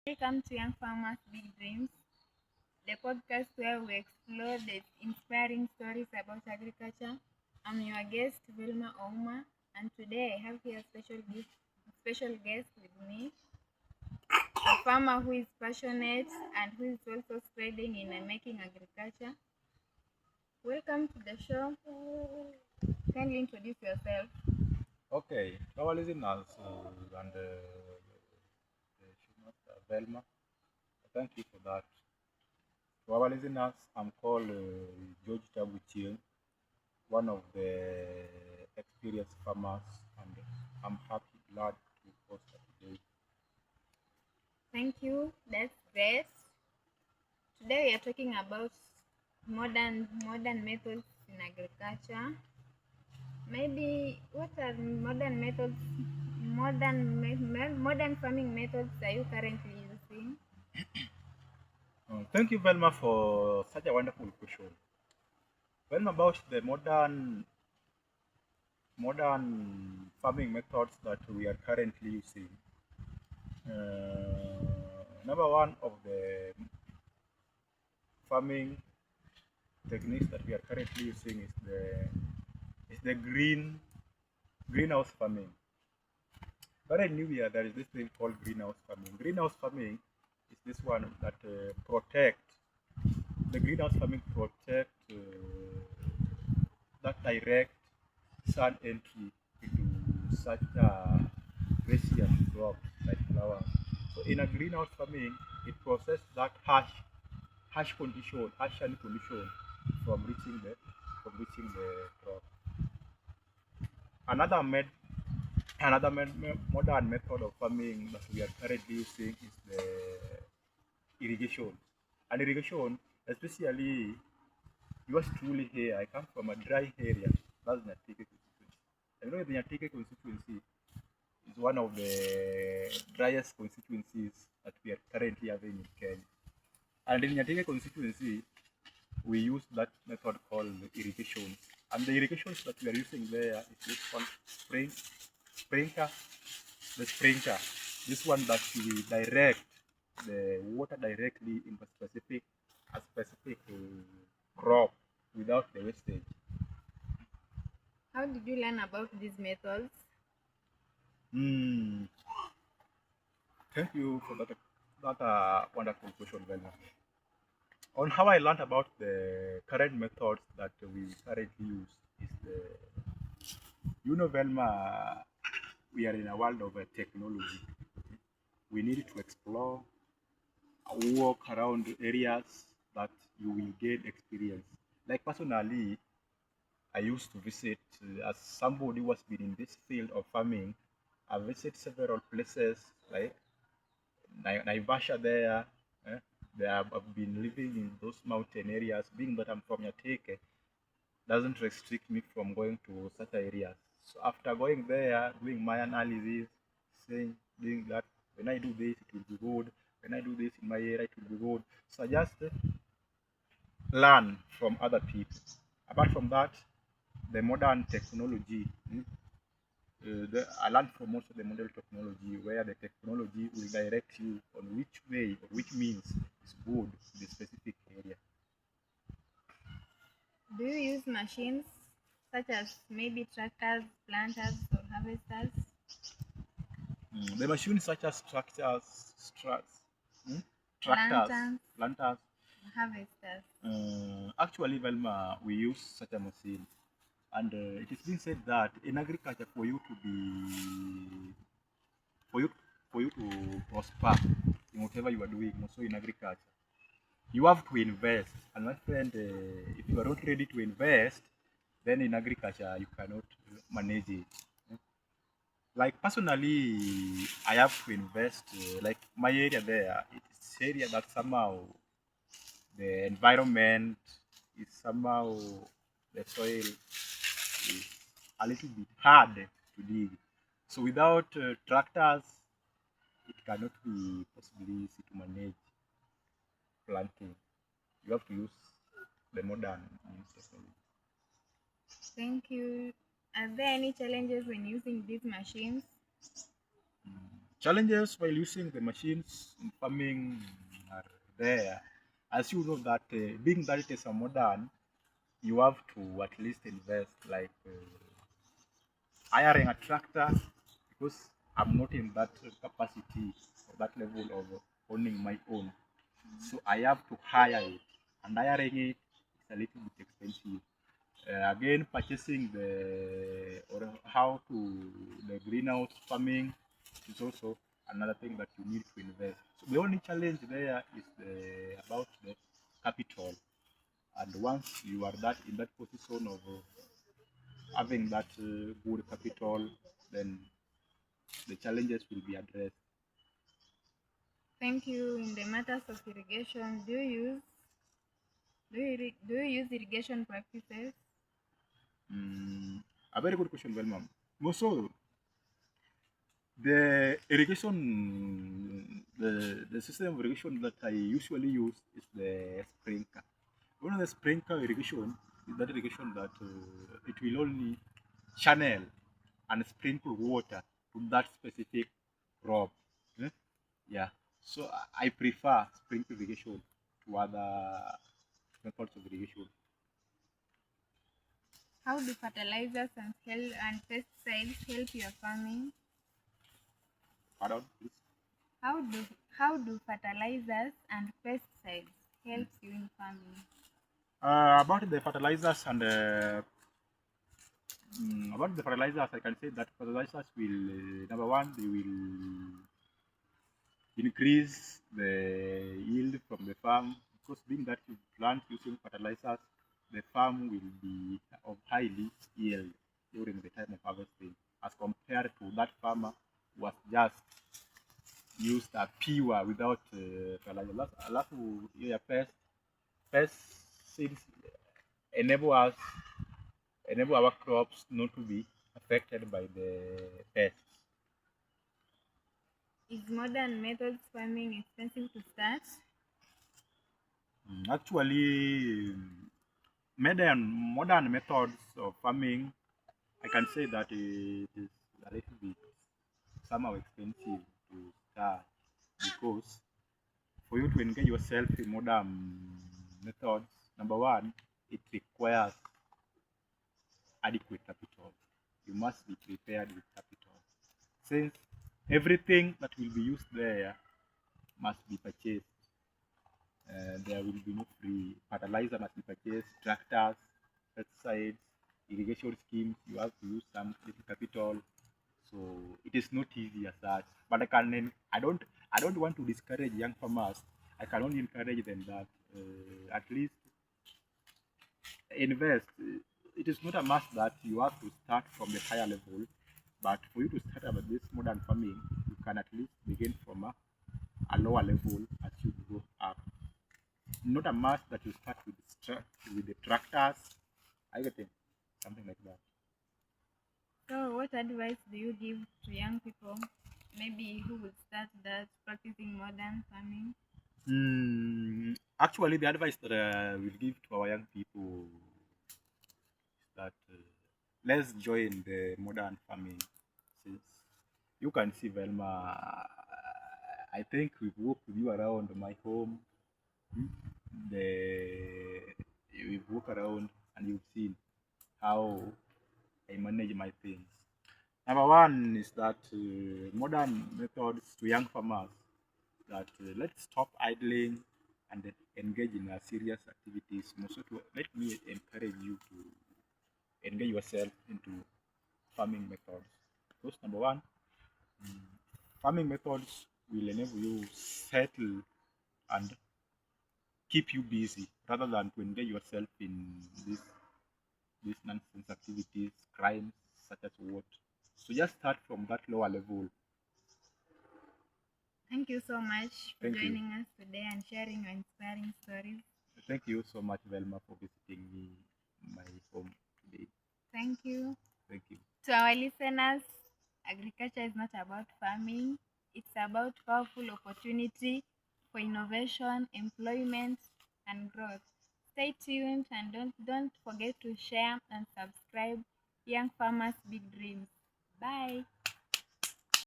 Welcome to Young Farmers Big Dreams, the podcast where we explore the inspiring stories about agriculture. I'm your guest, Vilma Ouma, and today I have here a special guest with me, a farmer who is passionate and who is also spreading in and making agriculture. Welcome to the show. Kindly introduce yourself. Okay, to our listeners and Velma, thank you for that. To our listeners, I'm called George Tabuchil, one of the experienced farmers, and I'm happy, glad to host today. Thank you. That's great. Today we are talking about modern methods in agriculture. Maybe what are modern farming methods are you currently using? Thank you, Velma, for such a wonderful question. Velma, about the modern farming methods that we are currently using. Number one of the farming techniques that we are currently using is the greenhouse farming. But in New Year, there is this thing called greenhouse farming. Greenhouse farming is this one that protect the greenhouse farming protect that direct sun entry into such precious crops like flowers. So in a greenhouse farming, it processes that harsh sun condition from reaching the crop. Another med modern method of farming that we are currently using is the irrigation. And irrigation, especially yours truly here, I come from a dry area. That's Nyatike constituency. I know the Nyatike constituency is one of the driest constituencies that we are currently having in Kenya. And in Nyatike constituency, we use that method called irrigation. And the irrigations that we are using there is this one sprinkler, the sprinkler. This one that we direct the water directly in a specific crop without the wastage. How did you learn about these methods? Mm, Thank you for that wonderful question, Velma. On how I learned about the current methods that we currently use is Velma, we are in a world of technology. We need to explore, walk around areas that you will gain experience. Like personally, I used to visit, as somebody who has been in this field of farming, I visited several places like Naivasha there. Eh? I've been living in those mountain areas. Being that I'm from Yateke, doesn't restrict me from going to such areas. So after going there, doing my analysis, saying, doing that, when I do this, it will be good. When I do this in my area, it will be good. So I just learn from other people. Apart from that, the modern technology, I learned from most of the modern technology where the technology will direct you on which way or which means is good in the specific area. Do you use machines such as maybe tractors, planters, or harvesters? The machines such as hmm, tractors, Lanterns, planters. harvesters. Actually, Velma, we use such a machine, and it is being said that in agriculture, for you for you to prosper in whatever you are doing, also in agriculture, you have to invest. And my friend, if you are not ready to invest, then in agriculture you cannot manage it. Like personally, I have to invest. Like my area there, it is area that somehow the environment is somehow the soil is a little bit hard to dig. So without tractors, it cannot be possibly easy to manage planting. You have to use the modern means technology. Thank you. Are there any challenges when using these machines? Challenges while using the machines in farming are there. As you know that being that it is a modern, you have to at least invest like hiring a tractor because I'm not in that capacity or that level of owning my own. So I have to hire it, and hiring it is a little bit expensive. Again, purchasing the or how to the greenhouse farming is also another thing that you need to invest. So the only challenge there is about the capital. And once you are that in that position of having that good capital, then the challenges will be addressed. Thank you. In the matters of irrigation, do you use irrigation practices? A very good question, Velma. Also, the irrigation, the system of irrigation that I usually use is the sprinkler. One of the sprinkler irrigation is that irrigation that it will only channel and sprinkle water to that specific crop. Eh? Yeah. So I prefer sprinkle irrigation to other methods of irrigation. How do fertilizers and pesticides help your farming? Pardon, please. How do how do fertilizers and pesticides help you in farming? About the fertilizers and about the fertilizers, I can say that fertilizers will number one, they will increase the yield from the farm because being that you plant using fertilizers, the farm will be of highly yield during the time of harvesting as compared to that farmer who has just used a pure without fertilizer. Alafu hiyo pest seeds enable us enable our crops not to be affected by the pests. Is modern methods farming expensive to start? Actually, modern methods of farming, I can say that it is a little bit somehow expensive to start because for you to engage yourself in modern methods, number one, it requires adequate capital. You must be prepared with capital. Since everything that will be used there must be purchased, there will be no free. Fertilizer must be purchased, tractors, pesticides, irrigation schemes. You have to use some little capital. So it is not easy as such. But I don't want to discourage young farmers. I can only encourage them that at least invest. It is not a must that you have to start from the higher level, but for you to start about this modern farming, you can at least begin from a lower level as you grow up. Not a must that you start with the tractors. I get it, something like that. So, what advice do you give to young people, maybe who would start that practicing modern farming? Actually, the advice that I will give to our young people is that let's join the modern farming. Since you can see, Velma, I think we've walked with you around my home. The We've walked around and you've seen how I manage my things. Number one is that modern methods to young farmers that let's stop idling and then engage in serious activities. Also, let me encourage you to engage yourself into farming methods. Because number one, farming methods will enable you settle and keep you busy rather than to engage yourself in these nonsense activities, crimes such as what. So just start from that lower level. Thank you so much for Thank you. joining us today and sharing your inspiring stories. Thank you so much, Velma, for visiting me in my home today. Thank you. Thank you. To our listeners, agriculture is not about farming, it's about powerful opportunity for innovation, employment, and growth. Stay tuned and don't forget to share and subscribe Young Farmers Big Dreams. Bye.